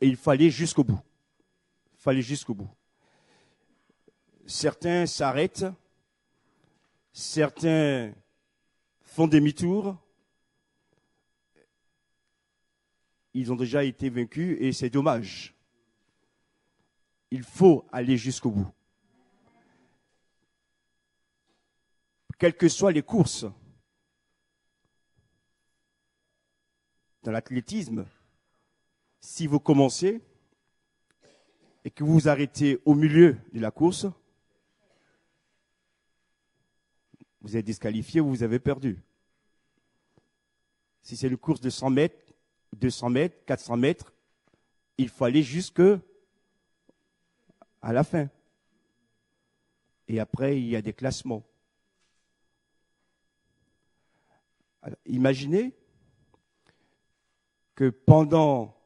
et il faut aller jusqu'au bout. Il faut aller jusqu'au bout. Certains s'arrêtent, certains font demi-tour. Ils ont déjà été vaincus et c'est dommage. Il faut aller jusqu'au bout. Quelles que soient les courses, dans l'athlétisme, si vous commencez et que vous vous arrêtez au milieu de la course, vous êtes disqualifié ou vous avez perdu. Si c'est une course de 100 mètres, 200 mètres, 400 mètres, il faut aller jusque à la fin. Et après, il y a des classements. Alors, imaginez que pendant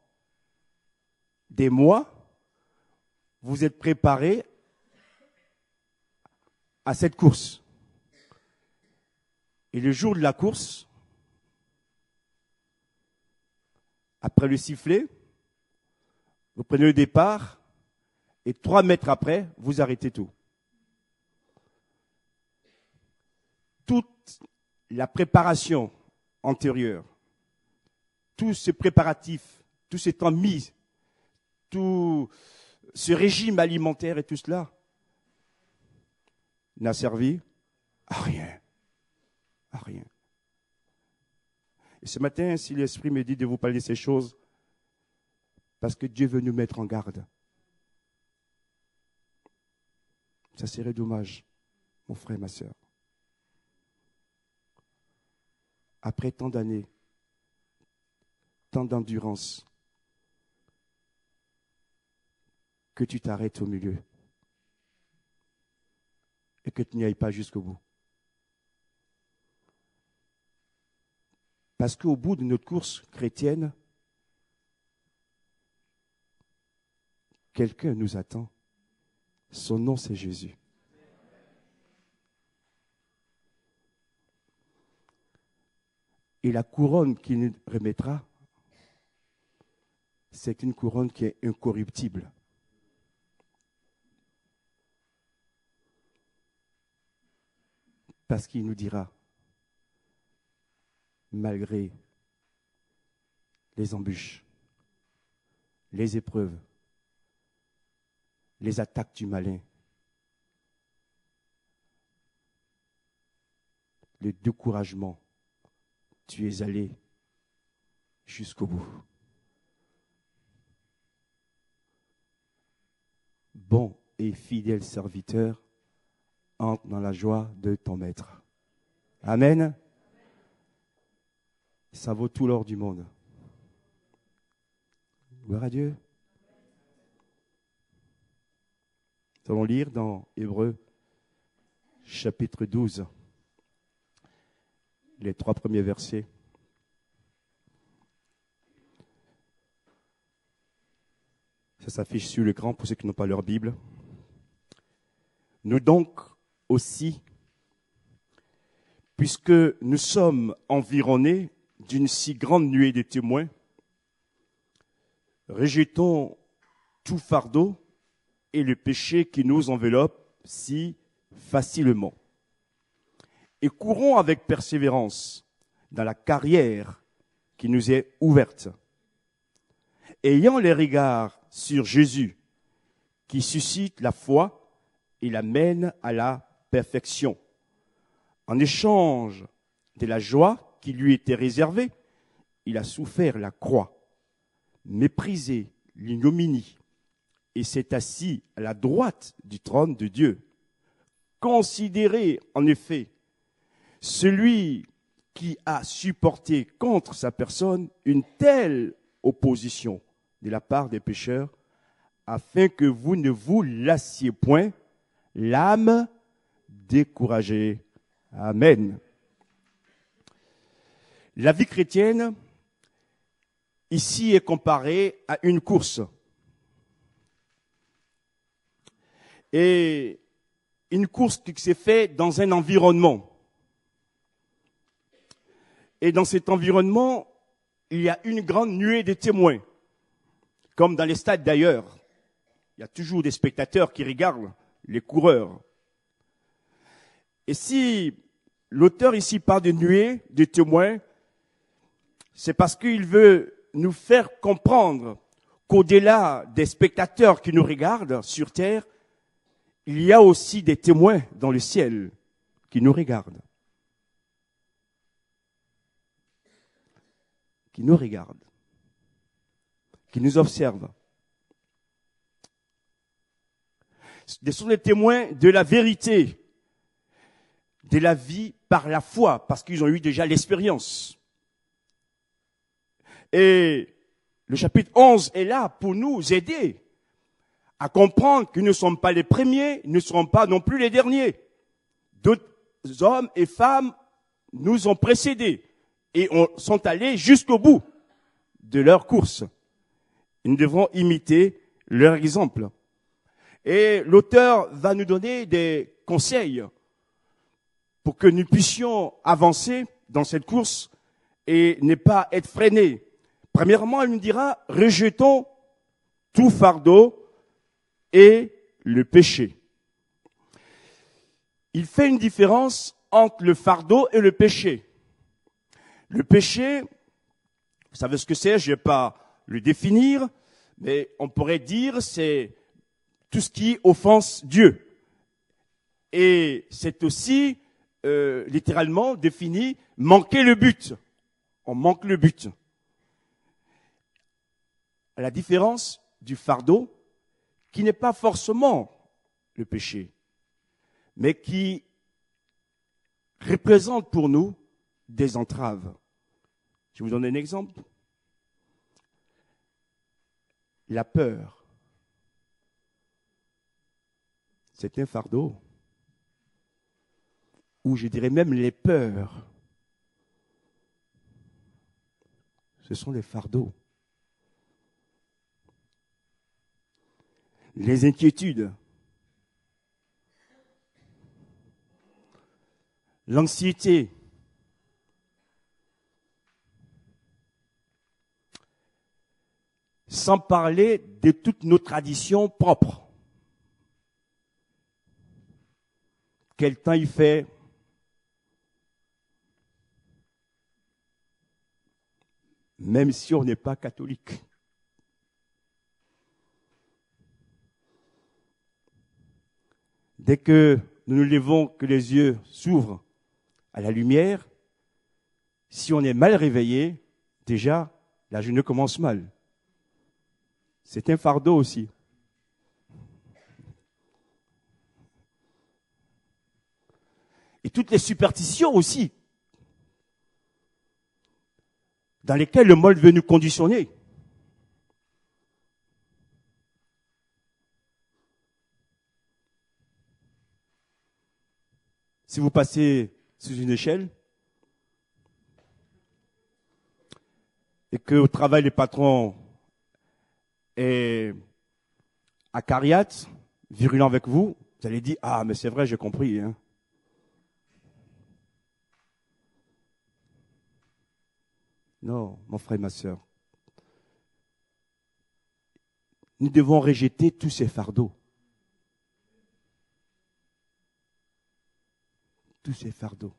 des mois, vous êtes préparé à cette course. Et le jour de la course, après le sifflet, vous prenez le départ et 3 mètres après, vous arrêtez tout. Toute la préparation antérieure, tout ce préparatif, tout ce temps mis, tout ce régime alimentaire et tout cela n'a servi à rien. À rien. Et ce matin, si l'Esprit me dit de vous parler de ces choses, parce que Dieu veut nous mettre en garde. Ça serait dommage, mon frère, ma sœur. Après tant d'années, tant d'endurance, que tu t'arrêtes au milieu et que tu n'y ailles pas jusqu'au bout. Parce qu'au bout de notre course chrétienne, quelqu'un nous attend. Son nom, c'est Jésus. Et la couronne qu'il nous remettra, c'est une couronne qui est incorruptible. Parce qu'il nous dira, malgré les embûches, les épreuves, les attaques du malin, le découragement, tu es allé jusqu'au bout. Bon et fidèle serviteur, entre dans la joie de ton maître. Amen. Ça vaut tout l'or du monde. Gloire à Dieu. Nous allons lire dans Hébreux, chapitre 12, les 3 premiers versets. Ça s'affiche sur l'écran pour ceux qui n'ont pas leur Bible. Nous donc aussi, puisque nous sommes environnés d'une si grande nuée de témoins, rejetons tout fardeau et le péché qui nous enveloppe si facilement. Et courons avec persévérance dans la carrière qui nous est ouverte, ayant les regards sur Jésus, qui suscite la foi et la mène à la perfection. En échange de la joie qui lui était réservée, il a souffert la croix, méprisé l'ignominie, et s'est assis à la droite du trône de Dieu. Considérez en effet celui qui a supporté contre sa personne une telle opposition de la part des pécheurs, afin que vous ne vous lassiez point l'âme découragée. Amen. La vie chrétienne, ici, est comparée à une course. Et une course qui s'est faite dans un environnement. Et dans cet environnement, il y a une grande nuée de témoins. comme dans les stades d'ailleurs. Il y a toujours des spectateurs qui regardent les coureurs. Et si l'auteur ici parle de nuée, de témoins, c'est parce qu'il veut nous faire comprendre qu'au-delà des spectateurs qui nous regardent sur terre, il y a aussi des témoins dans le ciel qui nous regardent. Qui nous regardent. Qui nous observent. Ce sont des témoins de la vérité, de la vie par la foi, parce qu'ils ont eu déjà l'expérience. Et le chapitre 11 est là pour nous aider à comprendre que nous ne sommes pas les premiers, nous ne serons pas non plus les derniers. D'autres hommes et femmes nous ont précédés et sont allés jusqu'au bout de leur course. Nous devrons imiter leur exemple. Et l'auteur va nous donner des conseils pour que nous puissions avancer dans cette course et ne pas être freinés. Premièrement, il nous dira, rejetons tout fardeau et le péché. Il fait une différence entre le fardeau et le péché. Le péché, vous savez ce que c'est, je ne vais pas le définir, mais on pourrait dire c'est tout ce qui offense Dieu. Et c'est aussi littéralement défini manquer le but. On manque le but. À la différence du fardeau, qui n'est pas forcément le péché, mais qui représente pour nous des entraves. Je vous donne un exemple. La peur. C'est un fardeau. Ou je dirais même les peurs. Ce sont des fardeaux. Les inquiétudes. L'anxiété. Sans parler de toutes nos traditions propres. Quel temps il fait? Même si on n'est pas catholique. Dès que nous nous levons, que les yeux s'ouvrent à la lumière, si on est mal réveillé, déjà, la journée commence mal. C'est un fardeau aussi. Et toutes les superstitions aussi, dans lesquelles le mal veut nous conditionner. Si vous passez sous une échelle, et qu'au travail, le patron est acariâtre, virulent avec vous, vous allez dire, ah, mais c'est vrai, j'ai compris, hein. Non, mon frère et ma sœur. Nous devons rejeter tous ces fardeaux. Tous ces fardeaux.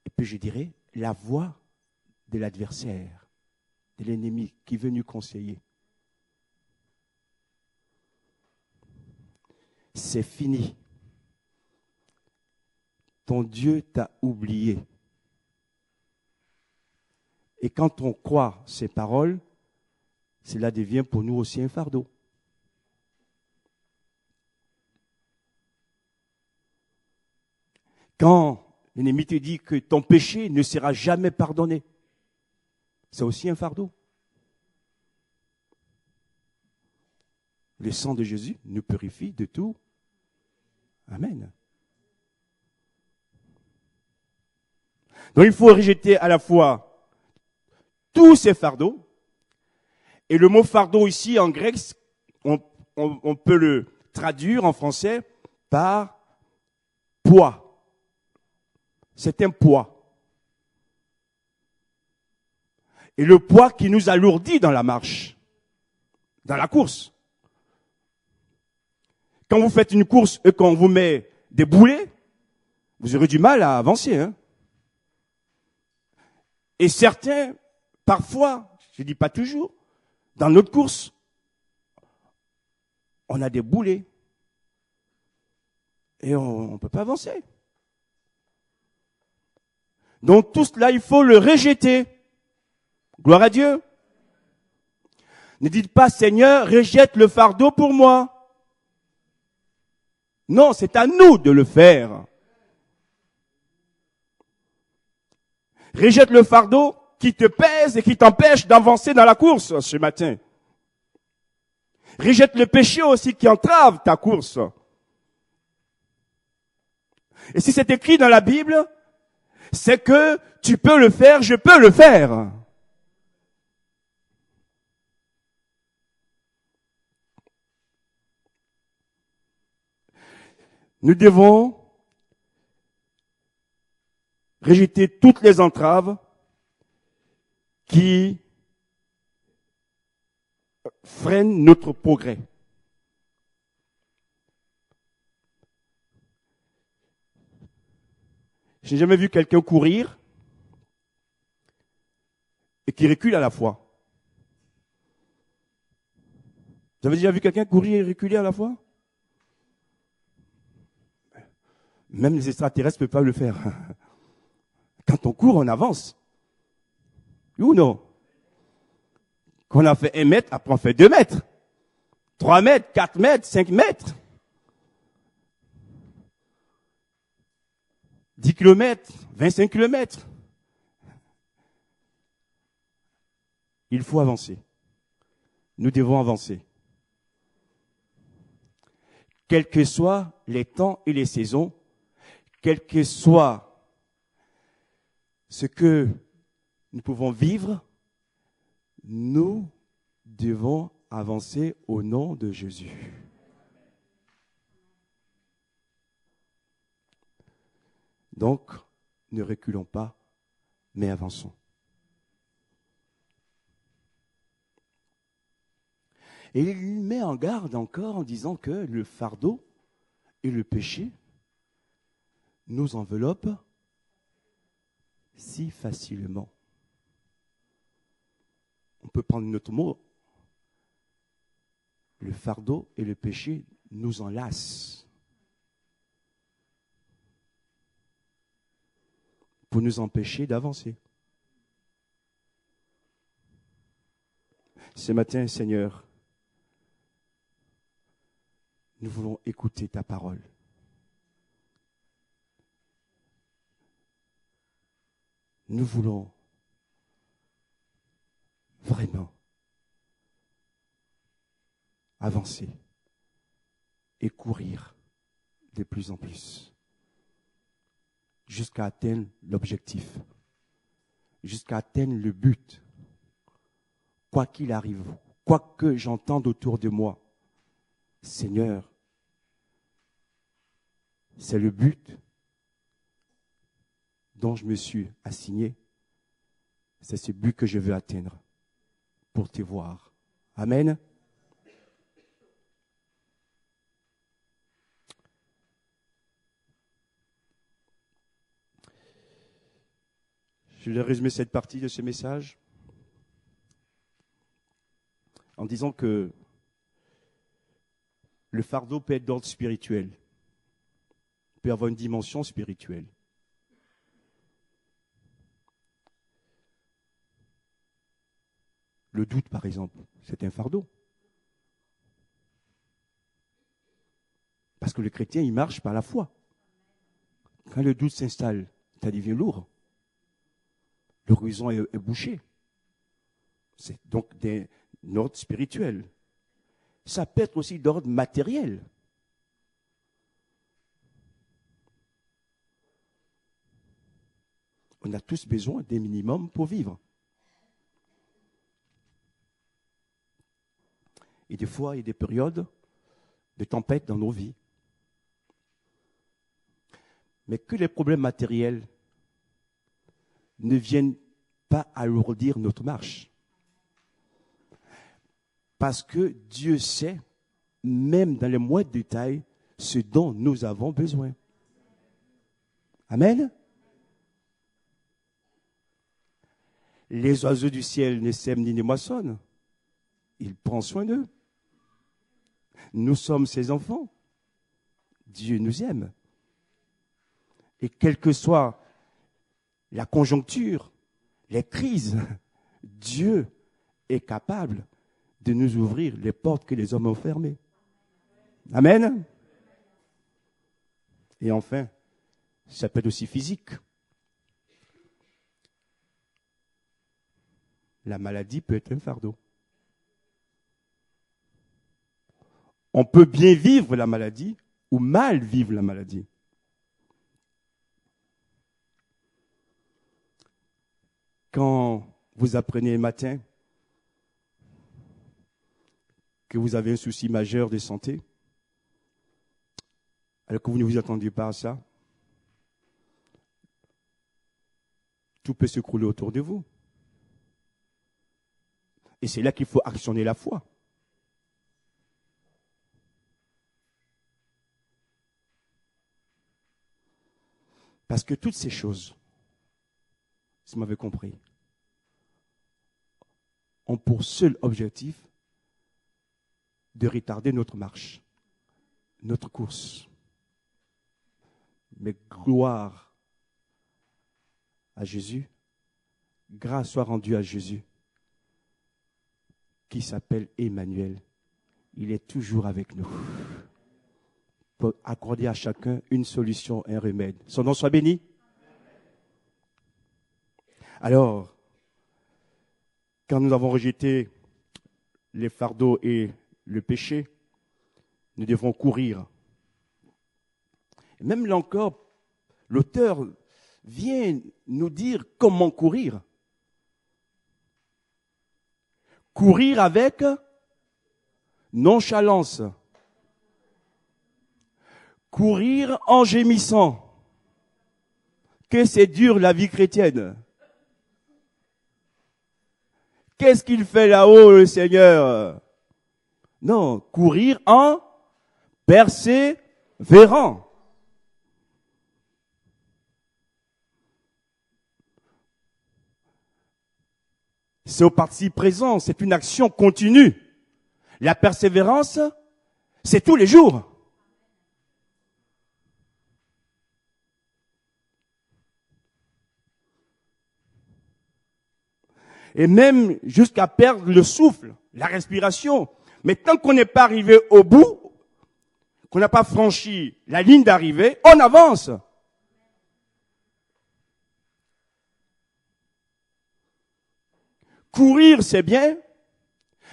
Et puis je dirais, la voix de l'adversaire, de l'ennemi qui veut nous conseiller. C'est fini. Ton Dieu t'a oublié. Et quand on croit ces paroles, cela devient pour nous aussi un fardeau. Quand l'ennemi te dit que ton péché ne sera jamais pardonné, c'est aussi un fardeau. Le sang de Jésus nous purifie de tout. Amen. Donc il faut rejeter à la fois tous ces fardeaux. Et le mot fardeau ici en grec, on peut le traduire en français par poids. C'est un poids. et le poids qui nous alourdit dans la marche, dans la course. Quand vous faites une course et qu'on vous met des boulets, vous aurez du mal à avancer. Hein. Et certains, parfois, je dis pas toujours, dans notre course, on a des boulets. Et on ne peut pas avancer. Donc tout cela, il faut le rejeter. Gloire à Dieu. Ne dites pas, Seigneur, rejette le fardeau pour moi. Non, c'est à nous de le faire. Rejette le fardeau qui te pèse et qui t'empêche d'avancer dans la course ce matin. Rejette le péché aussi qui entrave ta course. Et si c'est écrit dans la Bible, c'est que tu peux le faire, je peux le faire. Nous devons rejeter toutes les entraves qui freinent notre progrès. Je n'ai jamais vu quelqu'un courir et qui recule à la fois. Vous avez déjà vu quelqu'un courir et reculer à la fois? Même les extraterrestres ne peuvent pas le faire. Quand on court, on avance. Oui ou non? Quand on a fait 1 mètre, après on fait 2 mètres. 3 mètres, 4 mètres, 5 mètres. 10 kilomètres, 25 kilomètres. Il faut avancer. Nous devons avancer. Quels que soient les temps et les saisons, quel que soit ce que nous pouvons vivre, nous devons avancer au nom de Jésus. Donc, ne reculons pas, mais avançons. Et il met en garde encore en disant que le fardeau et le péché nous enveloppent si facilement. On peut prendre notre mot. Le fardeau et le péché nous enlacent pour nous empêcher d'avancer. Ce matin, Seigneur, nous voulons écouter ta parole. Nous voulons vraiment avancer et courir de plus en plus jusqu'à atteindre l'objectif, jusqu'à atteindre le but. Quoi qu'il arrive, quoi que j'entende autour de moi, Seigneur, c'est le but dont je me suis assigné. C'est ce but que je veux atteindre pour te voir. Amen. Je vais résumer cette partie de ce message en disant que le fardeau peut être d'ordre spirituel, peut avoir une dimension spirituelle. Le doute, par exemple, c'est un fardeau. Parce que le chrétien, il marche par la foi. Quand le doute s'installe, ça devient lourd. L'horizon est bouché. C'est donc d'ordre spirituel. Ça peut être aussi d'ordre matériel. On a tous besoin d'un minimum pour vivre. Et des fois, il y a des périodes de tempête dans nos vies. Mais que les problèmes matériels ne viennent pas alourdir notre marche. Parce que Dieu sait, même dans les moindres détails, ce dont nous avons besoin. Amen. Les oiseaux du ciel ne sèment ni ne moissonnent. Il prend soin d'eux. Nous sommes ses enfants. Dieu nous aime. Et quelle que soit la conjoncture, les crises, Dieu est capable de nous ouvrir les portes que les hommes ont fermées. Amen. Et enfin, ça peut être aussi physique. La maladie peut être un fardeau. On peut bien vivre la maladie ou mal vivre la maladie. Quand vous apprenez le matin que vous avez un souci majeur de santé, alors que vous ne vous attendiez pas à ça, tout peut s'écrouler autour de vous. Et c'est là qu'il faut actionner la foi. Parce que toutes ces choses, si vous m'avez compris, ont pour seul objectif de retarder notre marche, notre course. Mais gloire à Jésus, grâce soit rendue à Jésus, qui s'appelle Emmanuel. Il est toujours avec nous pour accorder à chacun une solution, un remède. Son nom soit béni. Alors, quand nous avons rejeté les fardeaux et le péché, nous devons courir. Et même là encore, l'auteur vient nous dire comment courir. Courir avec nonchalance. Courir en gémissant. Que c'est dur la vie chrétienne. Qu'est-ce qu'il fait là-haut, le Seigneur? Non, courir en persévérant. C'est au participe présent, c'est une action continue. La persévérance, c'est tous les jours. Et même jusqu'à perdre le souffle, la respiration. Mais tant qu'on n'est pas arrivé au bout, qu'on n'a pas franchi la ligne d'arrivée, on avance. Courir, c'est bien,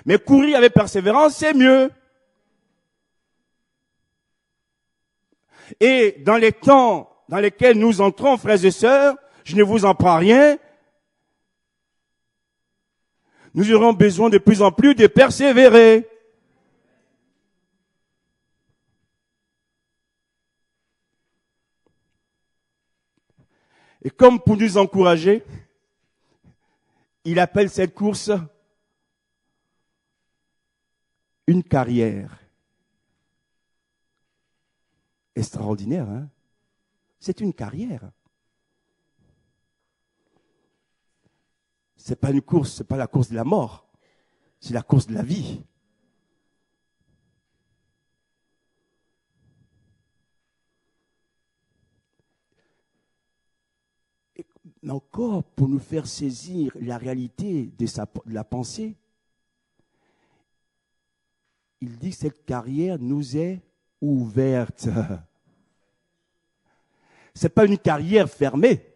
mais courir avec persévérance, c'est mieux. Et dans les temps dans lesquels nous entrons, frères et sœurs, je ne vous en prends rien, nous aurons besoin de plus en plus de persévérer. Et comme pour nous encourager, il appelle cette course une carrière. Extraordinaire, hein? C'est une carrière. C'est pas une course, c'est pas la course de la mort, c'est la course de la vie. Et encore, pour nous faire saisir la réalité de la pensée, il dit que cette carrière nous est ouverte. C'est pas une carrière fermée.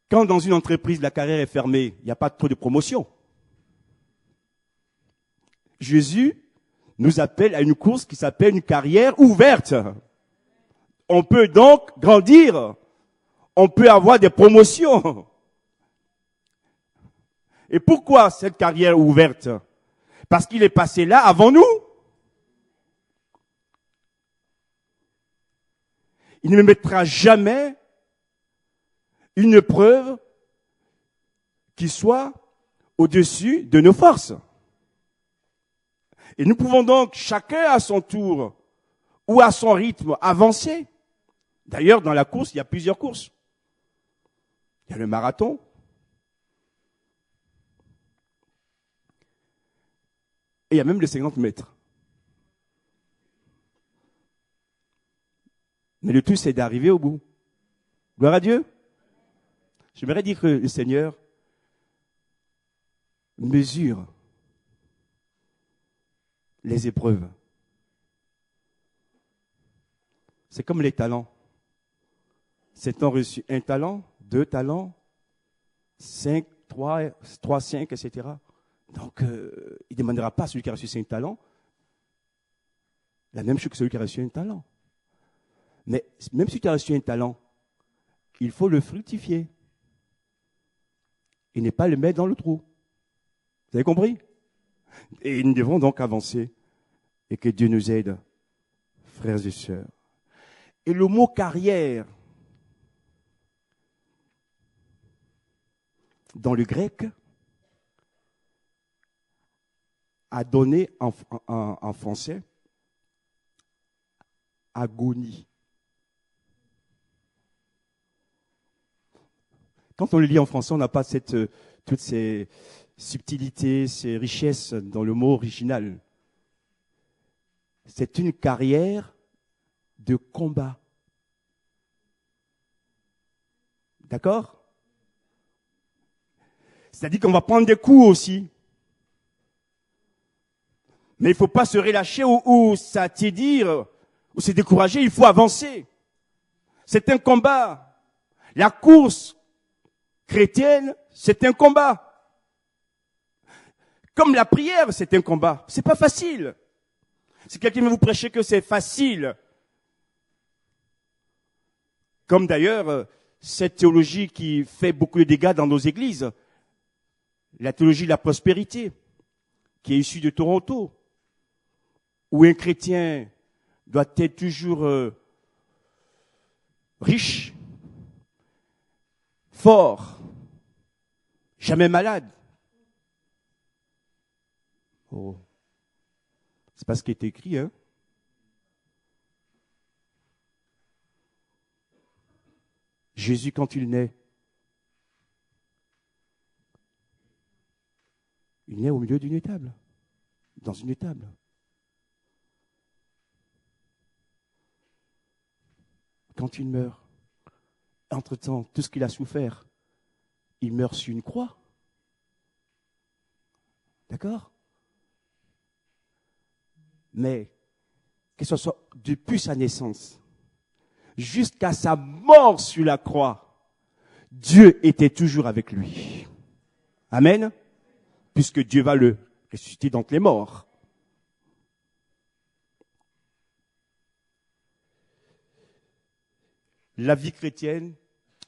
Quand dans une entreprise, la carrière est fermée, il n'y a pas trop de promotion. Jésus nous appelle à une course qui s'appelle une carrière ouverte. On peut donc grandir. On peut avoir des promotions. Et pourquoi cette carrière ouverte? Parce qu'il est passé là avant nous. Il ne me mettra jamais une épreuve qui soit au-dessus de nos forces. Et nous pouvons donc, chacun à son tour ou à son rythme, avancer. D'ailleurs, dans la course, il y a plusieurs courses. Il y a le marathon. Et il y a même les 50 mètres. Mais le tout, c'est d'arriver au bout. Gloire à Dieu. J'aimerais dire que le Seigneur mesure les épreuves. C'est comme les talents. C'est-on reçu un talent, 2 talents, 5, 3, 5, etc. Donc, il ne demandera pas à celui qui a reçu 5 talents la même chose que celui qui a reçu un talent. Mais même si tu as reçu un talent, il faut le fructifier. Et ne pas le mettre dans le trou. Vous avez compris? Et nous devons donc avancer. Et que Dieu nous aide, frères et sœurs. Et le mot carrière, dans le grec, a donné en français agonie. Quand on le lit en français, on n'a pas toutes ces subtilités, ces richesses dans le mot original. C'est une carrière de combat. D'accord? C'est-à-dire qu'on va prendre des coups aussi. Mais il ne faut pas se relâcher ou s'attiédir, ou se décourager, il faut avancer. C'est un combat. La course chrétienne, c'est un combat. Comme la prière, c'est un combat. C'est pas facile. Si quelqu'un veut vous prêcher que c'est facile, comme d'ailleurs cette théologie qui fait beaucoup de dégâts dans nos églises, la théologie de la prospérité, qui est issue de Toronto, où un chrétien doit être toujours riche, fort, jamais malade. Oh, c'est pas ce qui est écrit, hein? Jésus, quand il naît au milieu d'une étable, dans une étable. Quand il meurt, entre-temps, tout ce qu'il a souffert, il meurt sur une croix. D'accord? Mais, que ce soit depuis sa naissance, jusqu'à sa mort sur la croix, Dieu était toujours avec lui. Amen? Puisque Dieu va le ressusciter d'entre les morts. La vie chrétienne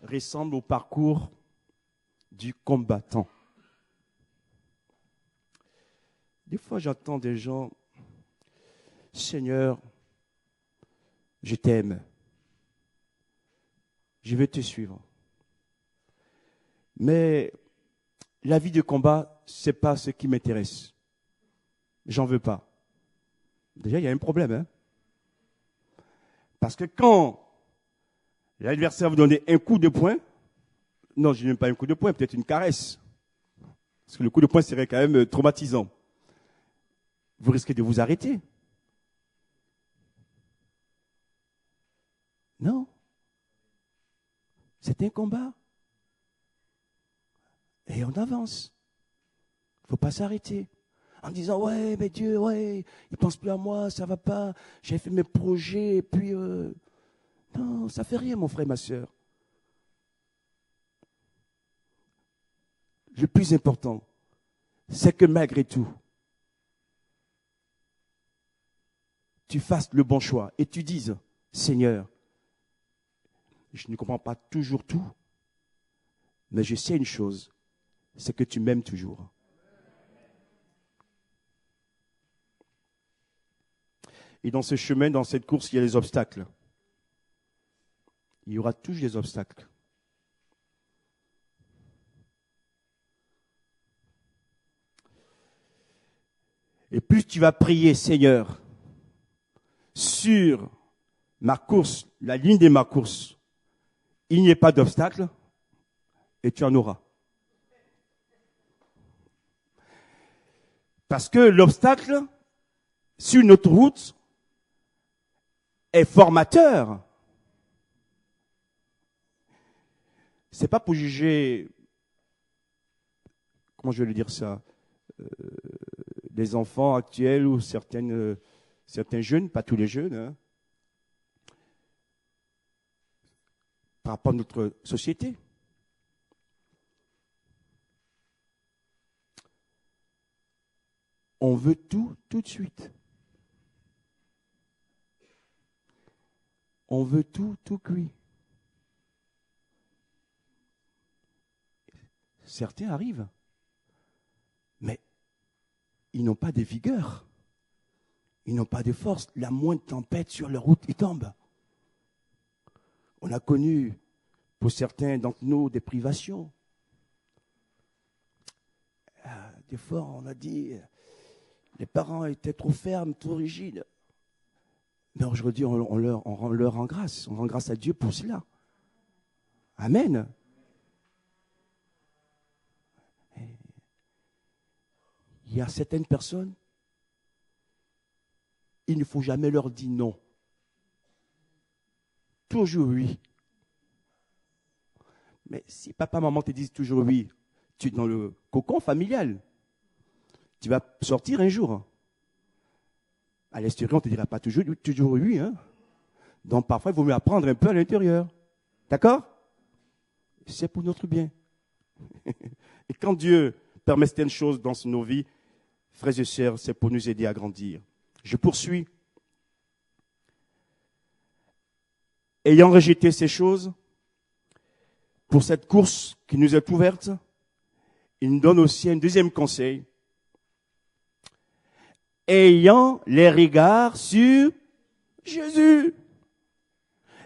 ressemble au parcours du combattant. Des fois, j'entends des gens, Seigneur, je t'aime. Je vais te suivre. Mais la vie de combat, c'est pas ce qui m'intéresse. J'en veux pas. Déjà, il y a un problème, hein. Parce que quand l'adversaire vous donne un coup de poing, non, je n'aime pas un coup de poing, peut-être une caresse. Parce que le coup de poing serait quand même traumatisant. Vous risquez de vous arrêter. Non. C'est un combat. Et on avance. Il ne faut pas s'arrêter. En disant, ouais, mais Dieu, ouais, il pense plus à moi, ça va pas, j'ai fait mes projets, et puis, non, ça fait rien, mon frère, ma sœur. Le plus important, c'est que malgré tout, tu fasses le bon choix et tu dises, Seigneur, je ne comprends pas toujours tout, mais je sais une chose, c'est que tu m'aimes toujours. Et dans ce chemin, dans cette course, il y a des obstacles. Il y aura toujours des obstacles. Et plus tu vas prier, Seigneur, sur ma course, la ligne de ma course, il n'y ait pas d'obstacle, et tu en auras. Parce que l'obstacle, sur une autoroute, est formateur. C'est pas pour juger, comment je vais le dire ça, les enfants actuels ou certains jeunes, pas tous les jeunes, hein, par rapport à notre société. On veut tout de suite. On veut tout cuit. Certains arrivent, mais ils n'ont pas de vigueur. Ils n'ont pas de force. La moindre tempête sur leur route, ils tombent. On a connu, pour certains d'entre nous, des privations. Des fois, on a dit, les parents étaient trop fermes, trop rigides. Mais aujourd'hui, on leur rend grâce. On rend grâce à Dieu pour cela. Amen. Il y a certaines personnes, il ne faut jamais leur dire non. Toujours oui. Mais si papa, maman te disent toujours oui, tu es dans le cocon familial. Tu vas sortir un jour. À l'extérieur, on ne te dira pas toujours oui. Hein? Donc parfois, il vaut mieux apprendre un peu à l'intérieur. D'accord? C'est pour notre bien. Et quand Dieu permet certaines choses dans nos vies, frères et sœurs, c'est pour nous aider à grandir. Je poursuis. Ayant rejeté ces choses, pour cette course qui nous est ouverte, il nous donne aussi un deuxième conseil. Ayant les regards sur Jésus.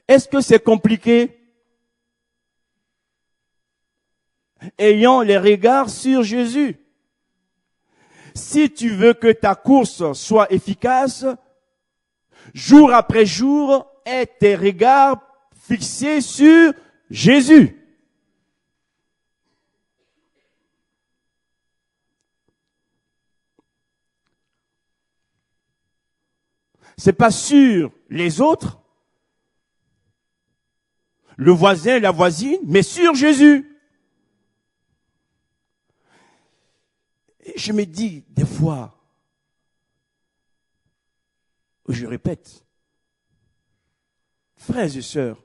Est-ce que c'est compliqué? Ayant les regards sur Jésus. Si tu veux que ta course soit efficace, jour après jour, aie tes regards fixés sur Jésus. C'est pas sur les autres, le voisin, la voisine, mais sur Jésus. Et je me dis des fois, je répète, frères et sœurs,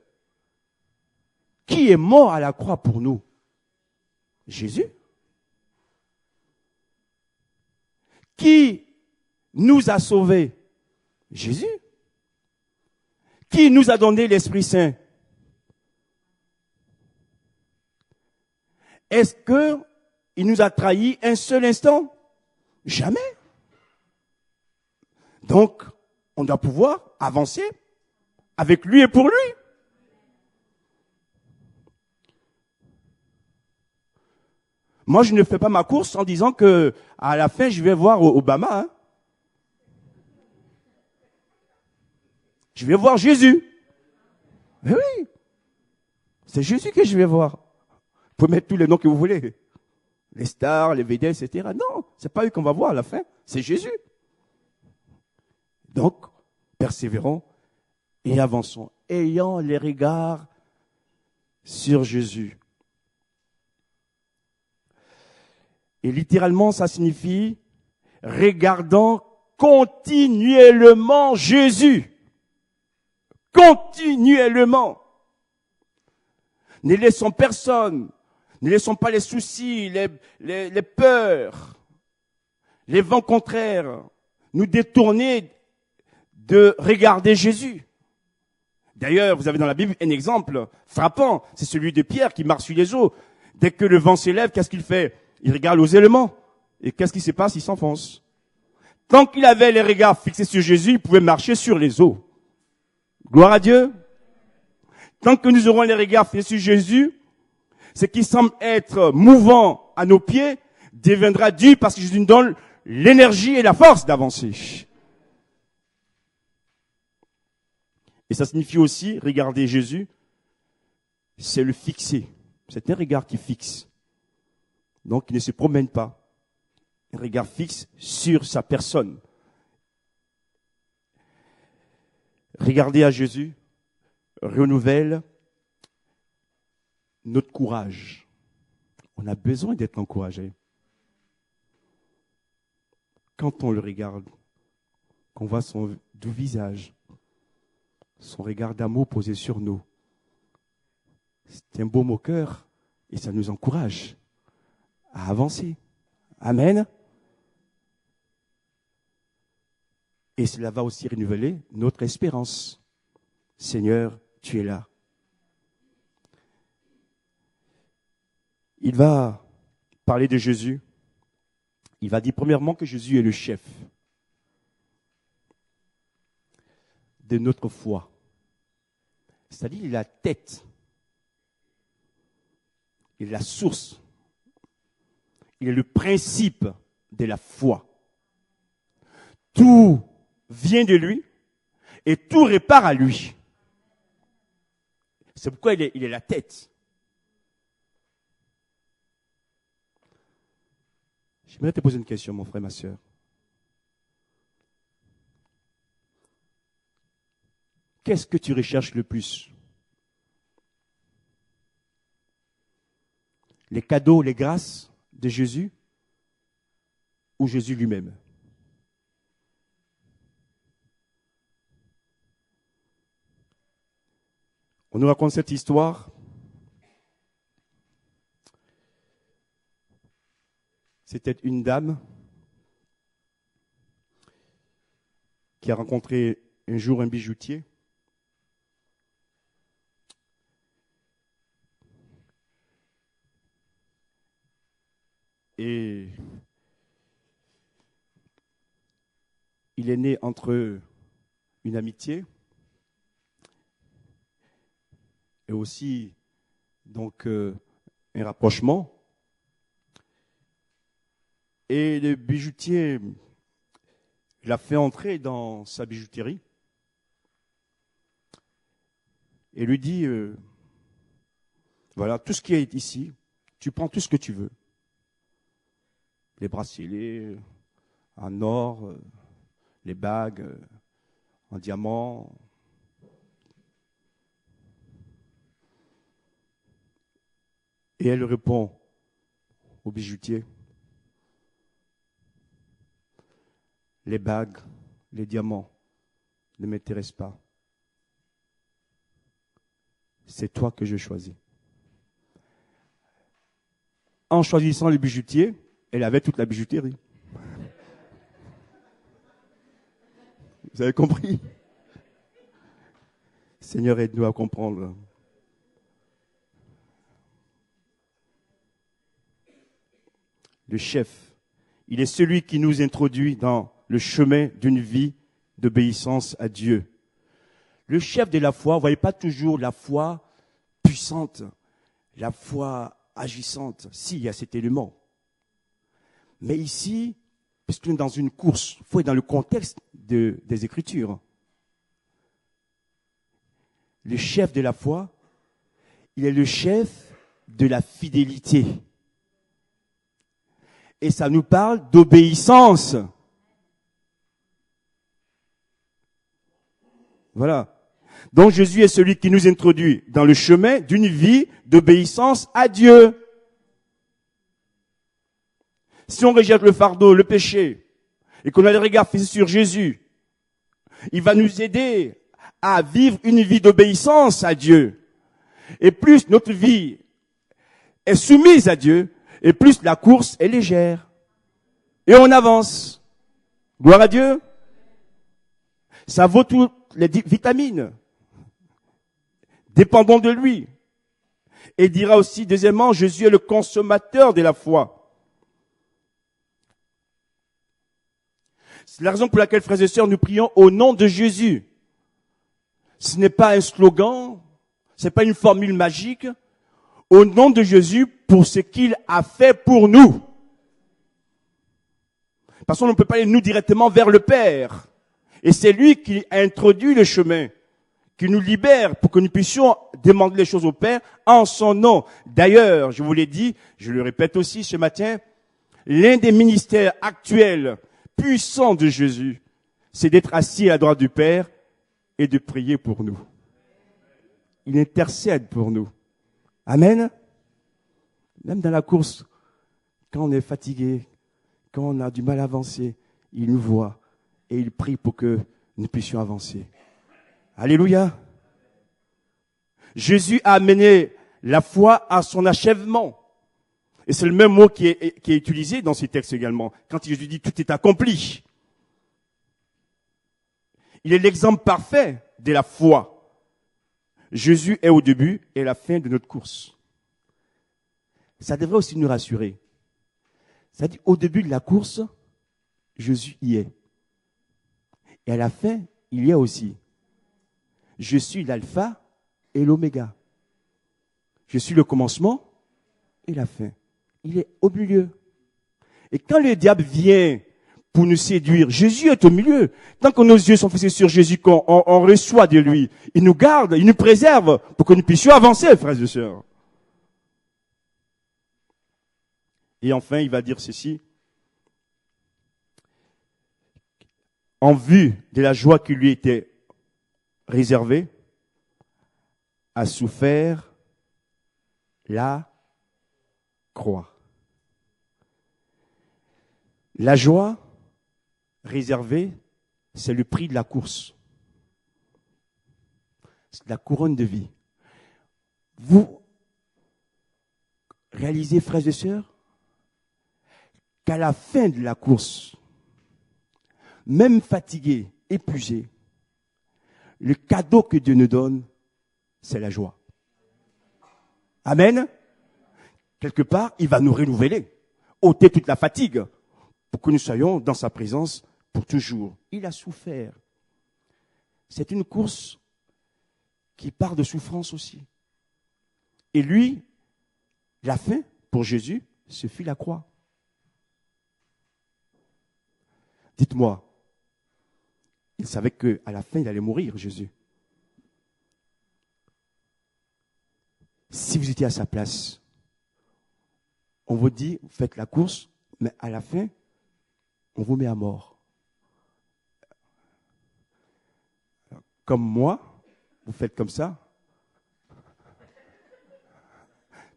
qui est mort à la croix pour nous? Jésus. Qui nous a sauvés? Jésus. Qui nous a donné l'Esprit Saint? Est-ce que il nous a trahis un seul instant? Jamais. Donc, on doit pouvoir avancer avec lui et pour lui. Moi, je ne fais pas ma course en disant que à la fin, je vais voir Obama. Hein. Je vais voir Jésus. Mais oui, c'est Jésus que je vais voir. Vous pouvez mettre tous les noms que vous voulez. Les stars, les vedettes, etc. Non, c'est pas eux qu'on va voir à la fin, c'est Jésus. Donc, persévérons et avançons, ayant les regards sur Jésus. Et littéralement, ça signifie regardant continuellement Jésus. Continuellement. Ne laissons personne, ne laissons pas les soucis, les peurs, les vents contraires nous détourner de regarder Jésus. D'ailleurs, vous avez dans la Bible un exemple frappant, c'est celui de Pierre qui marche sur les eaux. Dès que le vent s'élève, qu'est-ce qu'il fait? Il regarde aux éléments. Et qu'est-ce qui se passe? Il s'enfonce. Tant qu'il avait les regards fixés sur Jésus, il pouvait marcher sur les eaux. Gloire à Dieu. Tant que nous aurons les regards fixés sur Jésus, ce qui semble être mouvant à nos pieds deviendra dur parce que Jésus nous donne l'énergie et la force d'avancer. Et ça signifie aussi, regarder Jésus, c'est le fixer. C'est un regard qui fixe. Donc, il ne se promène pas. Un regard fixe sur sa personne. Regarder à Jésus renouvelle notre courage. On a besoin d'être encouragé. Quand on le regarde, qu'on voit son doux visage, son regard d'amour posé sur nous, c'est un baume au cœur et ça nous encourage à avancer. Amen. Et cela va aussi renouveler notre espérance. Seigneur, tu es là. Il va parler de Jésus. Il va dire premièrement que Jésus est le chef de notre foi. C'est-à-dire, il est la tête. Il est la source. Il est le principe de la foi. Tout vient de lui et tout répare à lui. C'est pourquoi il est la tête. J'aimerais te poser une question, mon frère, ma sœur. Qu'est-ce que tu recherches le plus? Les cadeaux, les grâces de Jésus ou Jésus lui-même? On nous raconte cette histoire. C'était une dame qui a rencontré un jour un bijoutier. Et il est né entre eux une amitié et aussi donc un rapprochement. Et le bijoutier l'a fait entrer dans sa bijouterie et lui dit voilà, tout ce qui est ici, tu prends tout ce que tu veux. Les bracelets en or, les bagues en diamant. Et elle répond au bijoutier, les bagues, les diamants ne m'intéressent pas. C'est toi que je choisis. En choisissant le bijoutier, elle avait toute la bijouterie. Vous avez compris? Seigneur, aide-nous à comprendre. Le chef, il est celui qui nous introduit dans le chemin d'une vie d'obéissance à Dieu. Le chef de la foi, vous ne voyez pas toujours la foi puissante, la foi agissante. Si, il y a cet élément. Mais ici, parce qu'on est dans une course, il faut être dans le contexte des Écritures. Le chef de la foi, il est le chef de la fidélité. Et ça nous parle d'obéissance. Voilà. Donc Jésus est celui qui nous introduit dans le chemin d'une vie d'obéissance à Dieu. Si on rejette le fardeau, le péché, et qu'on a le regard fixé sur Jésus, il va nous aider à vivre une vie d'obéissance à Dieu. Et plus notre vie est soumise à Dieu, et plus la course est légère. Et on avance. Gloire à Dieu. Ça vaut toutes les vitamines. Dépendons de lui. Et il dira aussi, deuxièmement, Jésus est le consommateur de la foi. C'est la raison pour laquelle, frères et sœurs, nous prions au nom de Jésus. Ce n'est pas un slogan, ce n'est pas une formule magique. Au nom de Jésus, pour ce qu'il a fait pour nous. Parce qu'on ne peut pas aller nous directement vers le Père. Et c'est lui qui a introduit le chemin, qui nous libère pour que nous puissions demander les choses au Père en son nom. D'ailleurs, je vous l'ai dit, je le répète aussi ce matin, l'un des ministères actuels puissants de Jésus, c'est d'être assis à la droite du Père et de prier pour nous. Il intercède pour nous. Amen. Même dans la course, quand on est fatigué, quand on a du mal à avancer, il nous voit et il prie pour que nous puissions avancer. Alléluia. Jésus a amené la foi à son achèvement. Et c'est le même mot qui est utilisé dans ces textes également. Quand Jésus dit tout est accompli. Il est l'exemple parfait de la foi. Jésus est au début et à la fin de notre course. Ça devrait aussi nous rassurer. C'est-à-dire, au début de la course, Jésus y est. Et à la fin, il y est aussi. Je suis l'alpha et l'oméga. Je suis le commencement et la fin. Il est au milieu. Et quand le diable vient pour nous séduire, Jésus est au milieu. Tant que nos yeux sont fixés sur Jésus, qu'on reçoit de lui, il nous garde, il nous préserve pour que nous puissions avancer, frères et sœurs. Et enfin, il va dire ceci. En vue de la joie qui lui était réservée, a souffert la croix. La joie réservée, c'est le prix de la course. C'est la couronne de vie. Vous réalisez, frères et sœurs, qu'à la fin de la course, même fatigué, épuisé, le cadeau que Dieu nous donne, c'est la joie. Amen. Quelque part, il va nous renouveler, ôter toute la fatigue, pour que nous soyons dans sa présence pour toujours. Il a souffert. C'est une course qui part de souffrance aussi. Et lui, la fin, pour Jésus, ce fut la croix. Dites-moi, il savait qu'à la fin, il allait mourir, Jésus. Si vous étiez à sa place, on vous dit, vous faites la course, mais à la fin, on vous met à mort. Comme moi, vous faites comme ça.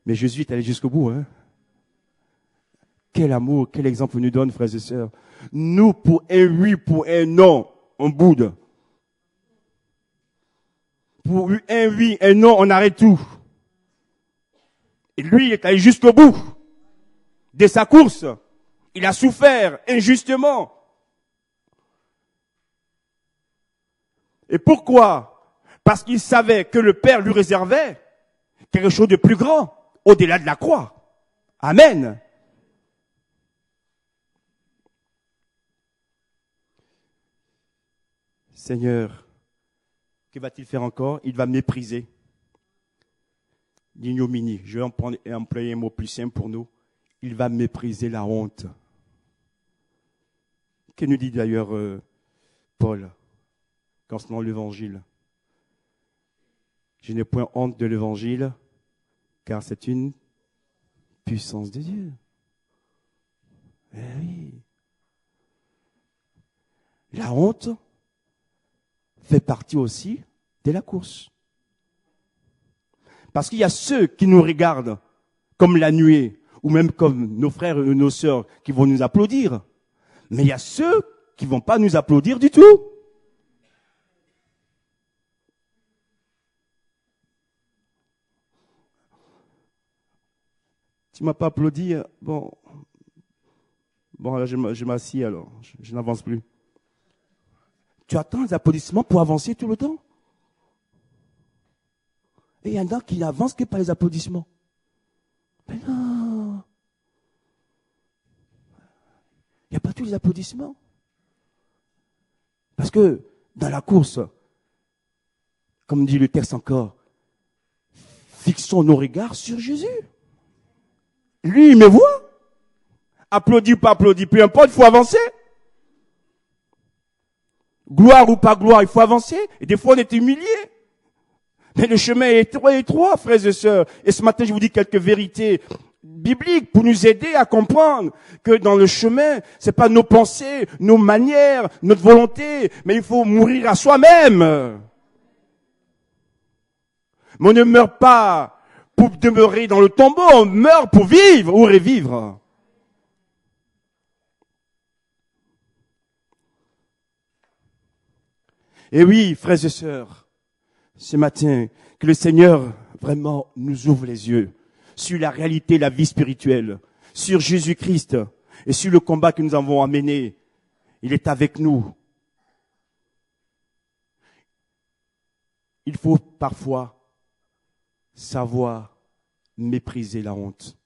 Mais Jésus est allé jusqu'au bout. Hein? Quel amour, quel exemple vous nous donne, frères et sœurs. Nous, pour un oui, pour un non, on boude. Pour un oui, un non, on arrête tout. Et lui, il est allé jusqu'au bout de sa course. Il a souffert injustement. Et pourquoi? Parce qu'il savait que le Père lui réservait quelque chose de plus grand, au-delà de la croix. Amen. Seigneur, que va-t-il faire encore? Il va mépriser l'ignominie. Je vais employer un mot plus simple pour nous. Il va mépriser la honte. Que nous dit d'ailleurs Paul concernant l'évangile? Je n'ai point honte de l'évangile, car c'est une puissance de Dieu. Eh oui. La honte fait partie aussi de la course. Parce qu'il y a ceux qui nous regardent comme la nuée, ou même comme nos frères et nos sœurs qui vont nous applaudir. Mais il y a ceux qui vont pas nous applaudir du tout. Tu m'as pas applaudi, bon, là je m'assis alors, je n'avance plus. Tu attends les applaudissements pour avancer tout le temps? Et il y en a qui n'avancent que par les applaudissements. Mais non. Il n'y a pas tous les applaudissements. Parce que dans la course, comme dit le texte encore, fixons nos regards sur Jésus. Lui, il me voit. Applaudit ou pas applaudit, peu importe, il faut avancer. Gloire ou pas gloire, il faut avancer. Et des fois, on est humilié. Mais le chemin est étroit, frères et sœurs. Et ce matin, je vous dis quelques vérités bibliques pour nous aider à comprendre que dans le chemin, c'est pas nos pensées, nos manières, notre volonté, mais il faut mourir à soi-même. Mais on ne meurt pas pour demeurer dans le tombeau, on meurt pour vivre ou revivre. Et oui, frères et sœurs, ce matin, que le Seigneur vraiment nous ouvre les yeux sur la réalité, la vie spirituelle, sur Jésus-Christ et sur le combat que nous avons à mener. Il est avec nous. Il faut parfois savoir mépriser la honte.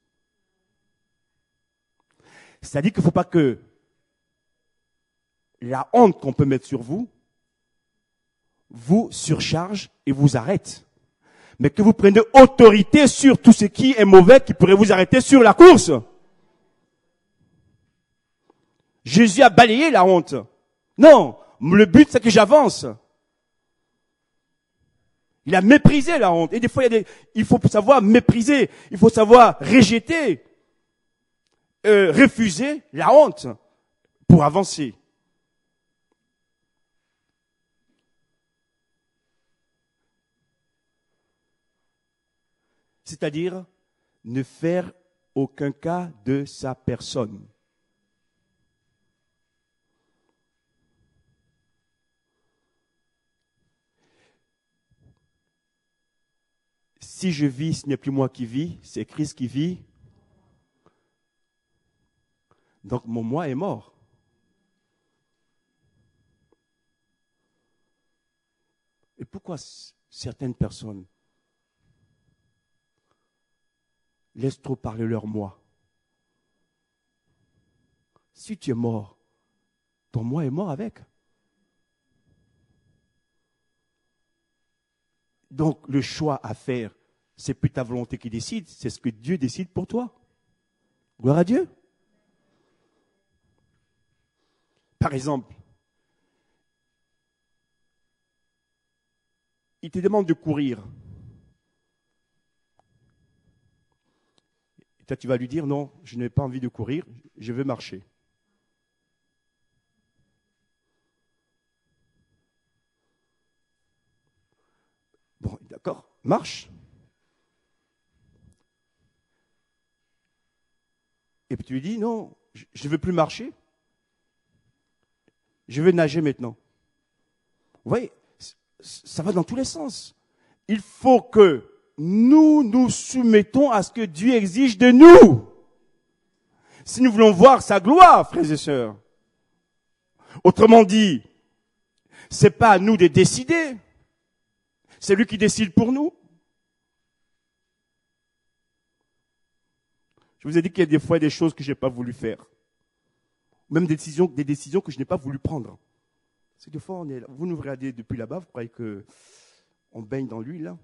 C'est-à-dire qu'il ne faut pas que la honte qu'on peut mettre sur vous surcharge et vous arrête. Mais que vous preniez autorité sur tout ce qui est mauvais qui pourrait vous arrêter sur la course. Jésus a balayé la honte. Non, le but c'est que j'avance. Il a méprisé la honte. Et des fois, il faut savoir mépriser, il faut savoir rejeter, refuser la honte pour avancer. C'est-à-dire ne faire aucun cas de sa personne. Si je vis, ce n'est plus moi qui vis, c'est Christ qui vit. Donc mon moi est mort. Et pourquoi certaines personnes laissent trop parler leur moi? Si tu es mort, ton moi est mort avec. Donc le choix à faire, c'est plus ta volonté qui décide, c'est ce que Dieu décide pour toi. Gloire à Dieu. Par exemple, il te demande de courir. Et toi, tu vas lui dire, non, je n'ai pas envie de courir, je veux marcher. Bon, d'accord, marche. Et puis tu lui dis, non, je ne veux plus marcher. Je veux nager maintenant. Vous voyez, ça va dans tous les sens. Il faut que nous nous soumettons à ce que Dieu exige de nous. Si nous voulons voir sa gloire, frères et sœurs. Autrement dit, c'est pas à nous de décider. C'est lui qui décide pour nous. Je vous ai dit qu'il y a des fois des choses que je n'ai pas voulu faire. Même des décisions que je n'ai pas voulu prendre. C'est des fois, vous nous regardez depuis là-bas, vous croyez qu'on baigne dans l'huile, là.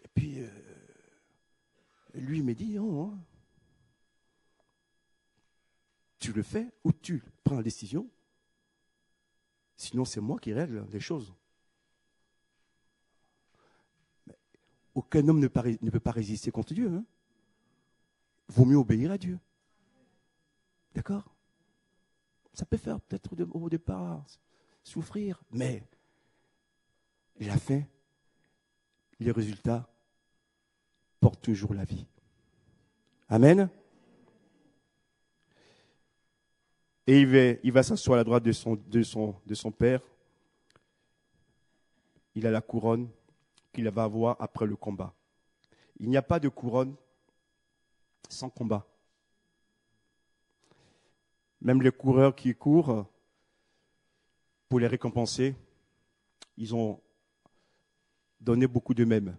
Et puis, lui, il m'a dit, non, tu le fais ou tu prends la décision. Sinon, c'est moi qui règle les choses. Mais aucun homme ne peut pas résister contre Dieu. Hein. Vaut mieux obéir à Dieu. D'accord? Ça peut faire peut-être au départ souffrir, mais la fin, les résultats portent toujours la vie. Amen. Et il va s'asseoir à la droite de son père. Il a la couronne qu'il va avoir après le combat. Il n'y a pas de couronne sans combat. Même les coureurs qui courent, pour les récompenser, ils ont donné beaucoup d'eux-mêmes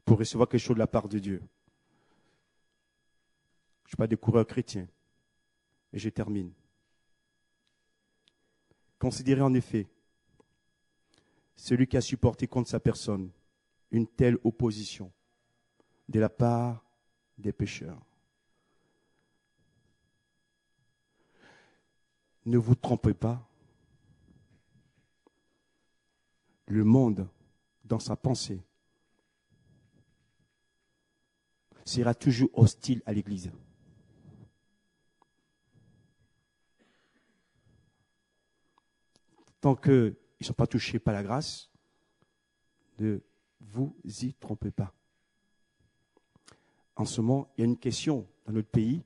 pour recevoir quelque chose de la part de Dieu. Je ne suis pas des coureurs chrétiens. Et je termine. Considérez en effet celui qui a supporté contre sa personne une telle opposition de la part des pécheurs. ne vous trompez pas. Le monde, dans sa pensée, sera toujours hostile à l'Église. Tant qu'ils ne sont pas touchés par la grâce, ne vous y trompez pas. En ce moment, il y a une question dans notre pays,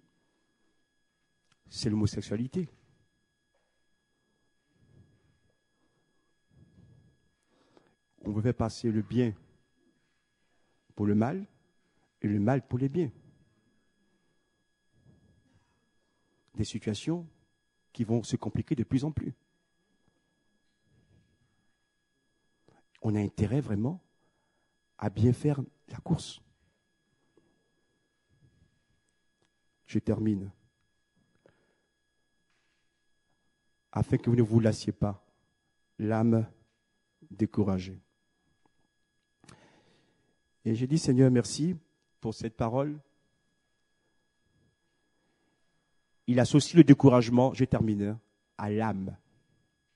c'est l'homosexualité. On veut passer le bien pour le mal et le mal pour les biens. Des situations qui vont se compliquer de plus en plus. On a intérêt vraiment à bien faire la course. Je termine. Afin que vous ne vous lassiez pas, l'âme découragée. Et j'ai dit, Seigneur, merci pour cette parole. Il associe le découragement, je termine, à l'âme.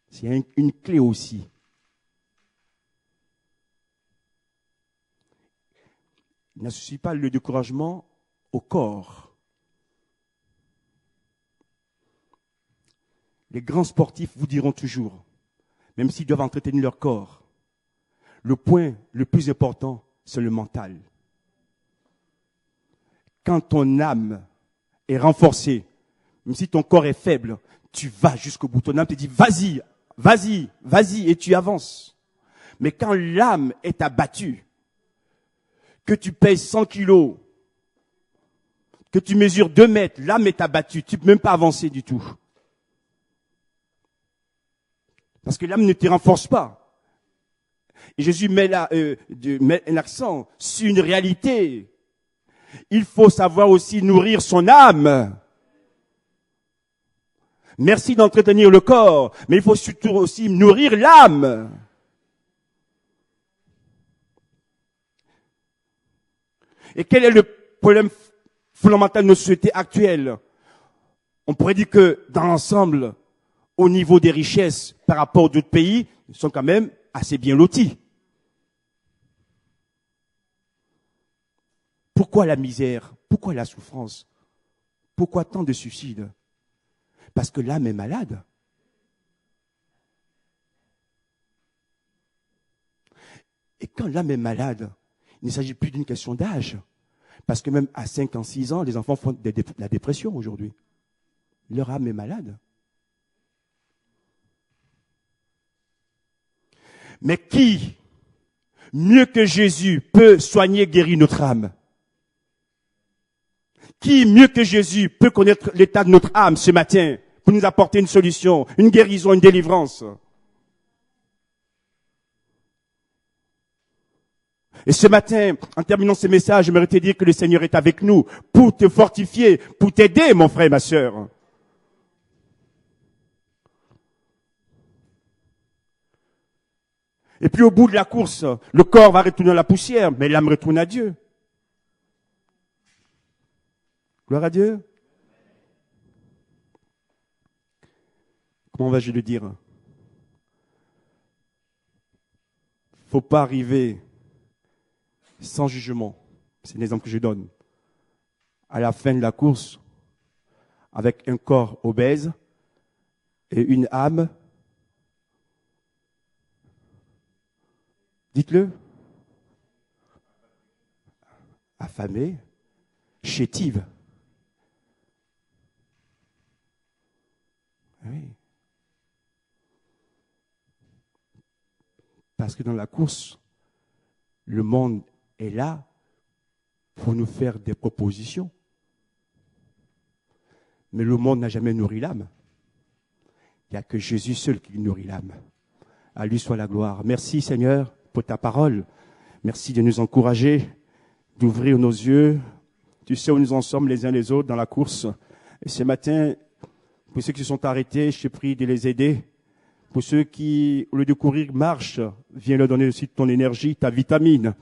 C'est une clé aussi. Il n'associe pas le découragement au corps. Les grands sportifs vous diront toujours, même s'ils doivent entretenir leur corps, le point le plus important, c'est le mental. Quand ton âme est renforcée, même si ton corps est faible, tu vas jusqu'au bout. Ton âme te dit, vas-y, vas-y, vas-y, et tu avances. Mais quand l'âme est abattue, que tu pèses 100 kilos, que tu mesures 2 mètres, l'âme est abattue, tu ne peux même pas avancer du tout. Parce que l'âme ne te renforce pas. Et Jésus met l'accent sur une réalité. Il faut savoir aussi nourrir son âme. Merci d'entretenir le corps, mais il faut surtout aussi nourrir l'âme. Et quel est le problème fondamental de notre société actuelle? On pourrait dire que dans l'ensemble, au niveau des richesses par rapport à d'autres pays, ils sont quand même assez bien lotis. Pourquoi la misère? Pourquoi la souffrance? Pourquoi tant de suicides? Parce que l'âme est malade. Et quand l'âme est malade, il ne s'agit plus d'une question d'âge. Parce que même à 5 ans, 6 ans, les enfants font de la dépression aujourd'hui. Leur âme est malade. Mais qui, mieux que Jésus, peut soigner, guérir notre âme? Qui, mieux que Jésus, peut connaître l'état de notre âme ce matin pour nous apporter une solution, une guérison, une délivrance? Et ce matin, en terminant ce message, j'aimerais te dire que le Seigneur est avec nous pour te fortifier, pour t'aider, mon frère et ma sœur. Et puis au bout de la course, le corps va retourner à la poussière, mais l'âme retourne à Dieu. Gloire à Dieu. Comment vais-je le dire? Faut pas arriver sans jugement. C'est l'exemple que je donne. À la fin de la course, avec un corps obèse et une âme, dites-le, affamée, chétive. Oui. Parce que dans la course, le monde est là pour nous faire des propositions. Mais le monde n'a jamais nourri l'âme. Il n'y a que Jésus seul qui nourrit l'âme. À lui soit la gloire. Merci Seigneur pour ta parole. Merci de nous encourager, d'ouvrir nos yeux. Tu sais où nous en sommes les uns les autres dans la course. Et ce matin, pour ceux qui se sont arrêtés, je te prie de les aider. Pour ceux qui, au lieu de courir, marchent, viens leur donner aussi ton énergie, ta vitamine.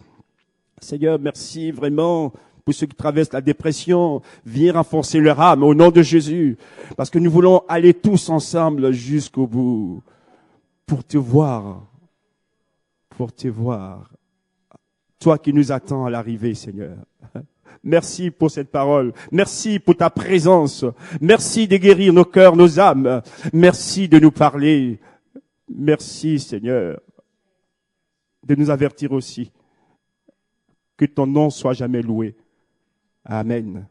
Seigneur, merci vraiment Pour ceux qui traversent la dépression, viens renforcer leur âme au nom de Jésus. Parce que nous voulons aller tous ensemble jusqu'au bout pour te voir. Pour te voir. Toi qui nous attends à l'arrivée, Seigneur. Merci pour cette parole. Merci pour ta présence. Merci de guérir nos cœurs, nos âmes. Merci de nous parler. Merci, Seigneur, de nous avertir aussi. Que ton nom soit jamais loué. Amen.